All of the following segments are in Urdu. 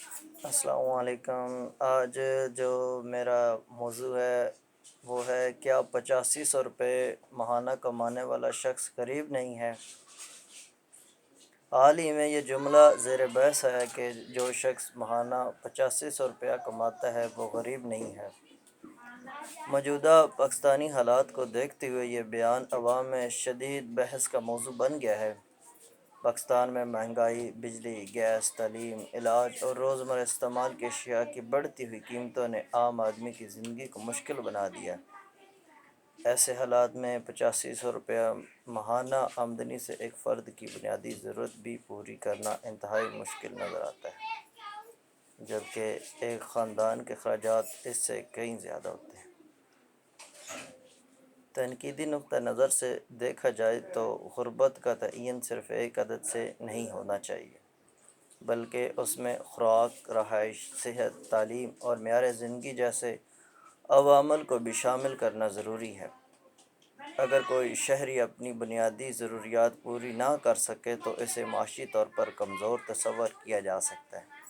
السلام علیکم۔ آج جو میرا موضوع ہے وہ ہے، کیا 8500 روپے ماہانہ کمانے والا شخص غریب نہیں ہے؟ حال ہی میں یہ جملہ زیر بحث ہے کہ جو شخص ماہانہ 8500 روپیہ کماتا ہے وہ غریب نہیں ہے۔ موجودہ پاکستانی حالات کو دیکھتے ہوئے یہ بیان عوام میں شدید بحث کا موضوع بن گیا ہے۔ پاکستان میں مہنگائی، بجلی، گیس، تعلیم، علاج اور روزمرہ استعمال کی اشیاء کی بڑھتی ہوئی قیمتوں نے عام آدمی کی زندگی کو مشکل بنا دیا۔ ایسے حالات میں 8500 روپیہ ماہانہ آمدنی سے ایک فرد کی بنیادی ضرورت بھی پوری کرنا انتہائی مشکل نظر آتا ہے، جبکہ ایک خاندان کے اخراجات اس سے کہیں زیادہ ہوتے ہیں۔ تنقیدی نقطہ نظر سے دیکھا جائے تو غربت کا تعین صرف ایک عدد سے نہیں ہونا چاہیے، بلکہ اس میں خوراک، رہائش، صحت، تعلیم اور معیار زندگی جیسے عوامل کو بھی شامل کرنا ضروری ہے۔ اگر کوئی شہری اپنی بنیادی ضروریات پوری نہ کر سکے تو اسے معاشی طور پر کمزور تصور کیا جا سکتا ہے۔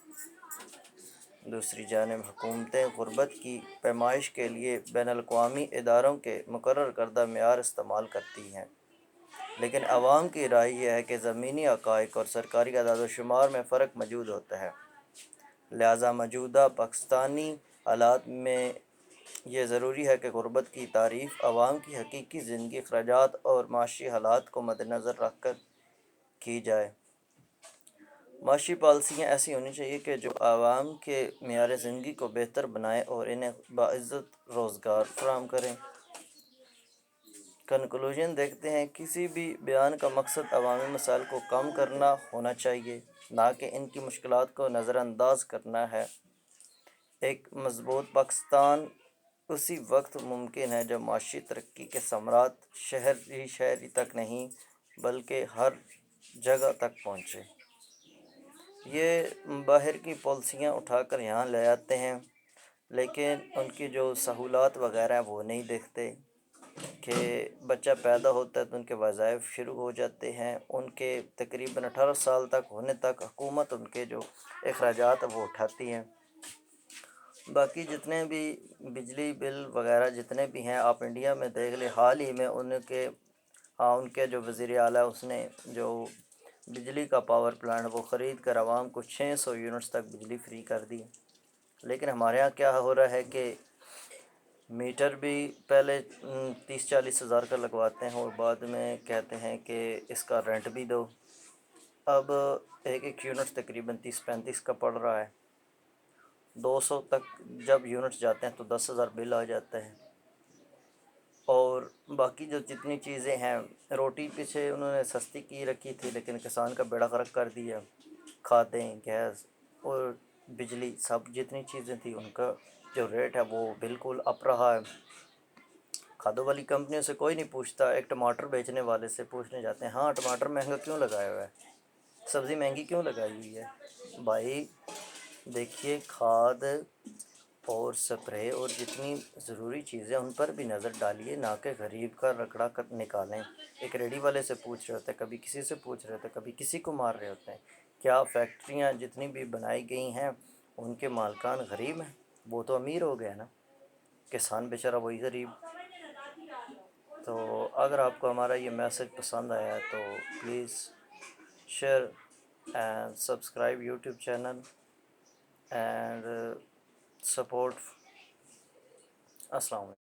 دوسری جانب حکومتیں غربت کی پیمائش کے لیے بین الاقوامی اداروں کے مقرر کردہ معیار استعمال کرتی ہیں، لیکن عوام کی رائے یہ ہے کہ زمینی حقائق اور سرکاری اعداد و شمار میں فرق موجود ہوتا ہے۔ لہٰذا موجودہ پاکستانی حالات میں یہ ضروری ہے کہ غربت کی تعریف عوام کی حقیقی زندگی، اخراجات اور معاشی حالات کو مدنظر رکھ کر کی جائے۔ معاشی پالیسیاں ایسی ہونی چاہیے کہ جو عوام کے معیار زندگی کو بہتر بنائے اور انہیں باعزت روزگار فراہم کریں۔ کنکلوژن دیکھتے ہیں، کسی بھی بیان کا مقصد عوامی مسائل کو کم کرنا ہونا چاہیے، نہ کہ ان کی مشکلات کو نظر انداز کرنا ہے۔ ایک مضبوط پاکستان اسی وقت ممکن ہے جب معاشی ترقی کے ثمرات شہری تک نہیں بلکہ ہر جگہ تک پہنچے۔ یہ باہر کی پالیسیاں اٹھا کر یہاں لے آتے ہیں، لیکن ان کی جو سہولات وغیرہ ہیں وہ نہیں دیکھتے کہ بچہ پیدا ہوتا ہے تو ان کے وظائف شروع ہو جاتے ہیں، ان کے تقریباً 18 سال تک ہونے تک حکومت ان کے جو اخراجات ہیں وہ اٹھاتی ہیں۔ باقی جتنے بھی بجلی بل وغیرہ جتنے بھی ہیں، آپ انڈیا میں دیکھ لیں، حال ہی میں ان کے جو وزیر اعلیٰ اس نے جو بجلی کا پاور پلانٹ وہ خرید کر عوام کو 600 یونٹس تک بجلی فری کر دی۔ لیکن ہمارے ہاں کیا ہو رہا ہے کہ میٹر بھی پہلے 30-40 ہزار کا لگواتے ہیں اور بعد میں کہتے ہیں کہ اس کا رینٹ بھی دو۔ اب ایک یونٹ تقریباً 30-35 کا پڑ رہا ہے۔ 200 تک جب یونٹ جاتے ہیں تو 10,000 بل آ جاتا ہے۔ اور باقی جو جتنی چیزیں ہیں، روٹی پیچھے انہوں نے سستی کی رکھی تھی لیکن کسان کا بیڑا غرق کر دیا۔ کھادیں، گیس اور بجلی سب جتنی چیزیں تھیں ان کا جو ریٹ ہے وہ بالکل اپ رہا ہے۔ کھادوں والی کمپنیوں سے کوئی نہیں پوچھتا، ایک ٹماٹر بیچنے والے سے پوچھنے جاتے ہیں، ہاں ٹماٹر مہنگا کیوں لگایا ہوا ہے، سبزی مہنگی کیوں لگائی ہوئی ہے؟ بھائی دیکھیے، کھاد اور سپرے اور جتنی ضروری چیزیں ان پر بھی نظر ڈالیے، نہ کہ غریب کا رگڑا نکالیں۔ ایک ریڈی والے سے پوچھ رہے ہوتے ہیں، کبھی کسی سے پوچھ رہے ہوتے ہیں، کبھی کسی کو مار رہے ہوتے ہیں۔ کیا فیکٹریاں جتنی بھی بنائی گئی ہیں ان کے مالکان غریب ہیں؟ وہ تو امیر ہو گئے نا، کسان بیچارہ وہی غریب۔ تو اگر آپ کو ہمارا یہ میسج پسند آیا تو please share and subscribe YouTube channel and support. السلام علیکم۔